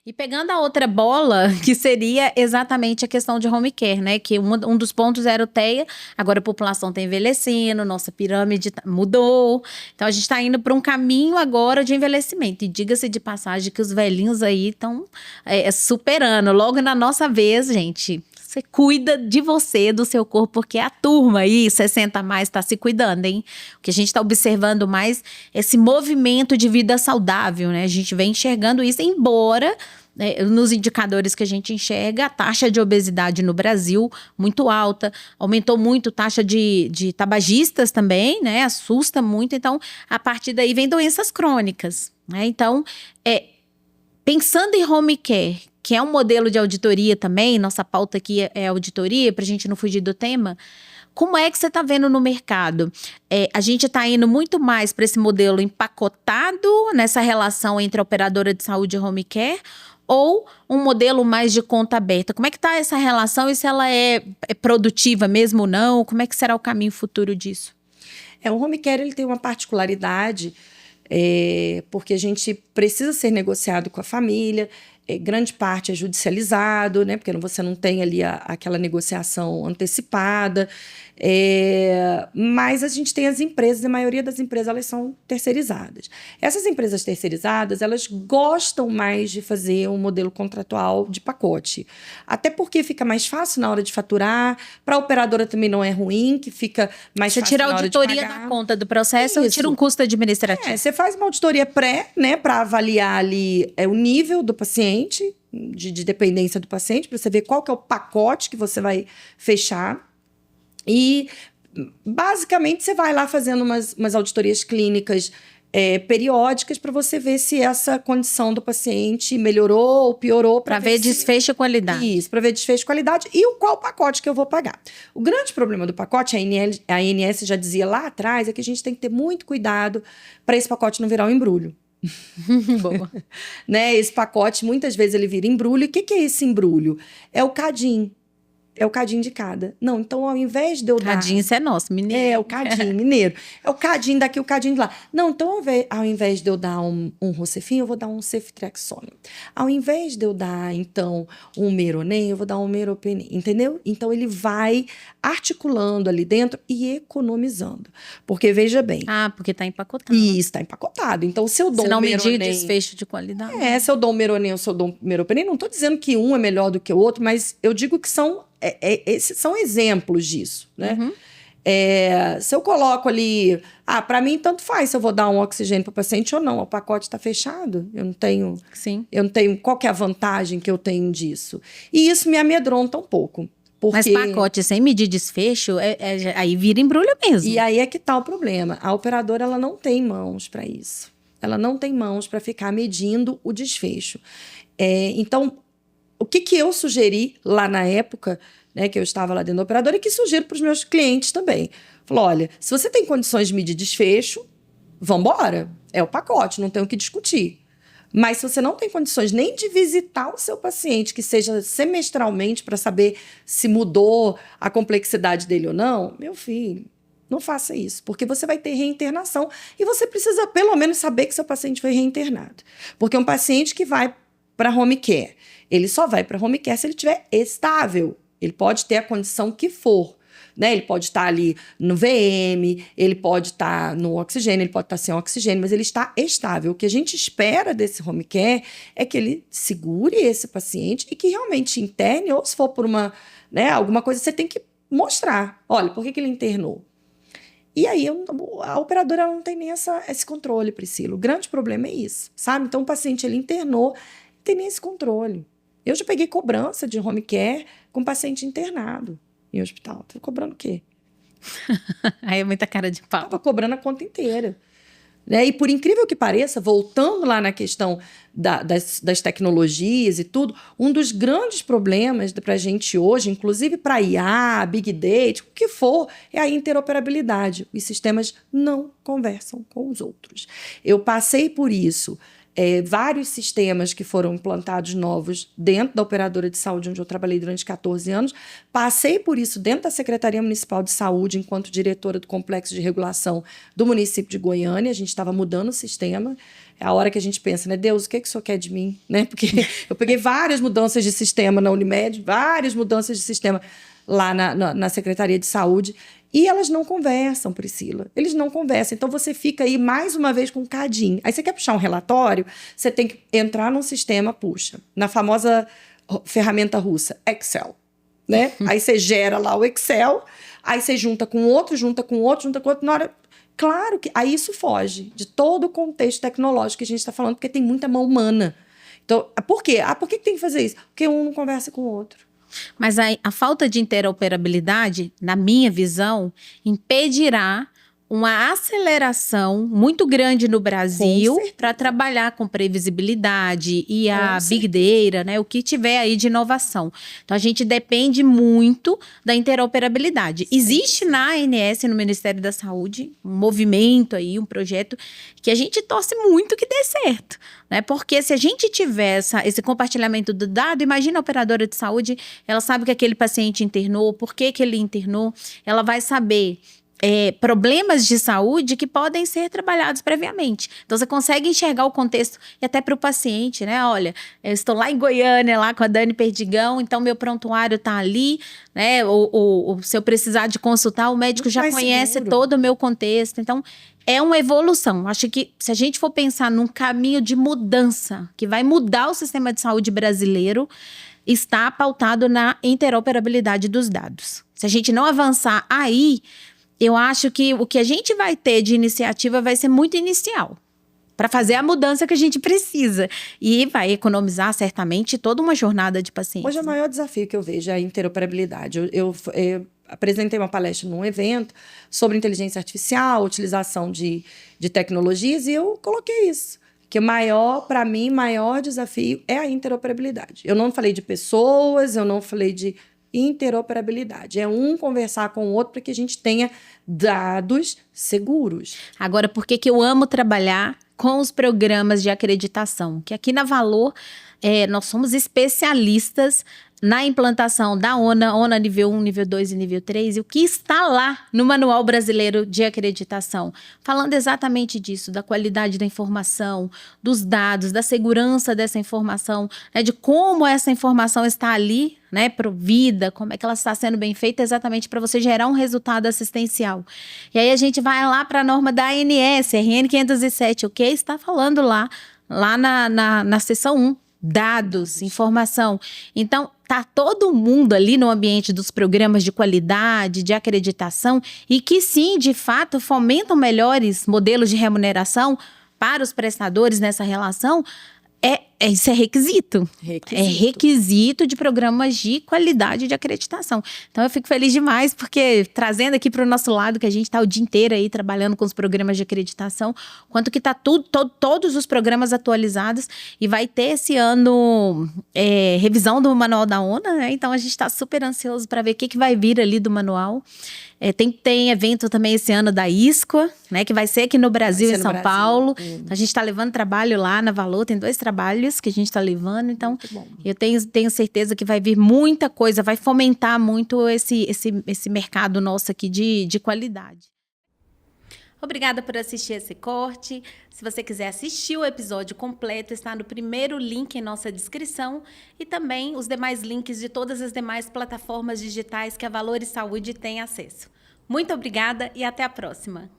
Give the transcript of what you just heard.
E pegando a outra bola, que seria exatamente a questão de home care, né? Que um dos pontos era o TEA, agora a população está envelhecendo, nossa pirâmide mudou. Então a gente está indo para um caminho agora de envelhecimento. E diga-se de passagem que os velhinhos aí estão superando. Logo na nossa vez, gente, você cuida de você, do seu corpo, porque a turma aí, 60 a mais, está se cuidando, hein? O que a gente está observando mais é esse movimento de vida saudável, né? A gente vem enxergando isso, embora nos indicadores que a gente enxerga, a taxa de obesidade no Brasil muito alta, aumentou muito a taxa de tabagistas também, né? Assusta muito. Então, a partir daí vem doenças crônicas, né? Então, pensando em home care, que é um modelo de auditoria também, nossa pauta aqui é auditoria, para a gente não fugir do tema, como é que você está vendo no mercado? A gente está indo muito mais para esse modelo empacotado, nessa relação entre a operadora de saúde e home care, ou um modelo mais de conta aberta? Como é que está essa relação e se ela é produtiva mesmo ou não? Como é que será o caminho futuro disso? O home care ele tem uma particularidade, porque a gente precisa ser negociado com a família, grande parte é judicializado, né? Porque você não tem ali aquela negociação antecipada. Mas a gente tem as empresas, a maioria das empresas elas são terceirizadas. Essas empresas terceirizadas, elas gostam mais de fazer um modelo contratual de pacote. Até porque fica mais fácil na hora de faturar, para a operadora também não é ruim, que fica mais você fácil na hora de pagar. Você tira a auditoria da conta do processo ou tira um custo administrativo? Você faz uma auditoria pré, né, para avaliar ali o nível do paciente, de dependência do paciente, para você ver qual que é o pacote que você vai fechar. E, basicamente, você vai lá fazendo umas auditorias clínicas periódicas para você ver se essa condição do paciente melhorou ou piorou. Para ver desfecho e qualidade. Isso, para ver desfecho e qualidade e qual pacote que eu vou pagar. O grande problema do pacote, a ANS já dizia lá atrás, é que a gente tem que ter muito cuidado para esse pacote não virar um embrulho. Boa. Né? Esse pacote, muitas vezes, ele vira embrulho. E o que é esse embrulho? É o CADIM. É o CADIM de cada. Não, então, ao invés de eu dar... CADIM, isso é nosso, mineiro. É o CADIM, mineiro. É o CADIM daqui, o CADIM de lá. Não, então, ao invés de eu dar um Rocephin, eu vou dar um Ceftriaxone. Ao invés de eu dar, então, um Meronem, eu vou dar um Meropenem. Entendeu? Então, ele vai articulando ali dentro e economizando. Porque, veja bem... porque está empacotado. Isso, está empacotado. Então, se eu dou um Meronem... Se não medir desfecho de qualidade. Se eu dou um Meronem ou se eu dou um Meropenem, não estou dizendo que um é melhor do que o outro, mas eu digo que esses são exemplos disso, né? Uhum. Se eu coloco ali... para mim, tanto faz se eu vou dar um oxigênio para o paciente ou não. O pacote está fechado. Eu não tenho... Sim. Eu não tenho... Qual que é a vantagem que eu tenho disso? E isso me amedronta um pouco. Porque... Mas pacote sem medir desfecho, aí vira embrulho mesmo. E aí é que está o problema. A operadora ela não tem mãos para isso. Ela não tem mãos para ficar medindo o desfecho. Então, o que eu sugeri lá na época, né, que eu estava lá dentro da operadora, e que sugiro para os meus clientes também. Falou, olha, se você tem condições de medir desfecho, vamos embora. É o pacote, não tem o que discutir. Mas se você não tem condições nem de visitar o seu paciente, que seja semestralmente, para saber se mudou a complexidade dele ou não, meu filho, não faça isso, porque você vai ter reinternação e você precisa pelo menos saber que seu paciente foi reinternado. Porque um paciente que vai para home care, ele só vai para home care se ele estiver estável. Ele pode ter a condição que for. Né? Ele pode estar ali no VM, ele pode estar no oxigênio, ele pode estar sem oxigênio, mas ele está estável. O que a gente espera desse home care é que ele segure esse paciente e que realmente interne, ou se for por alguma coisa, você tem que mostrar. Olha, por que ele internou? E aí, a operadora não tem nem esse controle, Priscila. O grande problema é isso, sabe? Então, o paciente ele internou, não tem nem esse controle. Eu já peguei cobrança de home care com paciente internado em hospital. Tava cobrando o quê? Aí é muita cara de pau. Tava cobrando a conta inteira. Né? E por incrível que pareça, voltando lá na questão das tecnologias e tudo, um dos grandes problemas para a gente hoje, inclusive para IA, Big Data, o que for, é a interoperabilidade. Os sistemas não conversam com os outros. Eu passei por isso. Vários sistemas que foram implantados novos dentro da operadora de saúde, onde eu trabalhei durante 14 anos. Passei por isso dentro da Secretaria Municipal de Saúde, enquanto diretora do Complexo de Regulação do município de Goiânia. A gente estava mudando o sistema. é a hora que a gente pensa, né? Deus, o que o Senhor quer de mim? Né? Porque eu peguei várias mudanças de sistema na Unimed, várias mudanças de sistema lá na Secretaria de Saúde, e elas não conversam, Priscila. Eles não conversam. Então, você fica aí, mais uma vez, com um cadinho. Aí, você quer puxar um relatório, você tem que entrar num sistema, puxa, na famosa ferramenta russa, Excel. Né? Aí, você gera lá o Excel, aí você junta com outro, junta com outro, na hora... Claro que aí isso foge de todo o contexto tecnológico que a gente está falando, porque tem muita mão humana. Então, por quê? Por que tem que fazer isso? Porque um não conversa com o outro. Mas a falta de interoperabilidade, na minha visão, impedirá uma aceleração muito grande no Brasil para trabalhar com previsibilidade e a Big Data, né? O que tiver aí de inovação. Então, a gente depende muito da interoperabilidade. Existe na ANS, no Ministério da Saúde, um movimento aí, um projeto que a gente torce muito que dê certo, né? Porque se a gente tiver esse compartilhamento do dado, imagina a operadora de saúde, ela sabe que aquele paciente internou, por que ele internou, ela vai saber problemas de saúde que podem ser trabalhados previamente. Então, você consegue enxergar o contexto e até para o paciente, né? Olha, eu estou lá em Goiânia, lá com a Dani Perdigão, então meu prontuário está ali, né? Ou se eu precisar de consultar, o médico já conhece todo o meu contexto. Então, é uma evolução. Acho que se a gente for pensar num caminho de mudança, que vai mudar o sistema de saúde brasileiro, está pautado na interoperabilidade dos dados. Se a gente não avançar aí, eu acho que o que a gente vai ter de iniciativa vai ser muito inicial, para fazer a mudança que a gente precisa. E vai economizar, certamente, toda uma jornada de pacientes. Hoje, o maior desafio que eu vejo é a interoperabilidade. Eu apresentei uma palestra num evento sobre inteligência artificial, utilização de tecnologias, e eu coloquei isso. Que para mim, o maior desafio é a interoperabilidade. Eu não falei de pessoas, eu não falei de interoperabilidade. É um conversar com o outro para que a gente tenha dados seguros. Agora, por que eu amo trabalhar com os programas de acreditação? Que aqui na Valor, nós somos especialistas na implantação da ONA nível 1, nível 2 e nível 3, e o que está lá no Manual Brasileiro de Acreditação, falando exatamente disso, da qualidade da informação, dos dados, da segurança dessa informação, né, de como essa informação está ali, né, provida, como é que ela está sendo bem feita, exatamente para você gerar um resultado assistencial. E aí a gente vai lá para a norma da ANS, RN 507, o que está falando lá na seção 1, dados, informação. Então, tá todo mundo ali no ambiente dos programas de qualidade, de acreditação, e que sim, de fato, fomentam melhores modelos de remuneração para os prestadores nessa relação. Isso é requisito. É requisito de programas de qualidade de acreditação. Então, eu fico feliz demais, porque trazendo aqui para o nosso lado, que a gente está o dia inteiro aí trabalhando com os programas de acreditação, quanto que está todos os programas atualizados, e vai ter esse ano revisão do manual da ONA, né? Então, a gente está super ansioso para ver o que vai vir ali do manual. Tem evento também esse ano da ISCOA, né, que vai ser aqui no Brasil, em São Paulo. Então, a gente está levando trabalho lá na Valor, tem 2 trabalhos que a gente está levando. Então, eu tenho certeza que vai vir muita coisa, vai fomentar muito esse mercado nosso aqui de qualidade. Obrigada por assistir esse corte. Se você quiser assistir o episódio completo, está no primeiro link em nossa descrição, e também os demais links de todas as demais plataformas digitais que a Valor e Saúde tem acesso. Muito obrigada e até a próxima!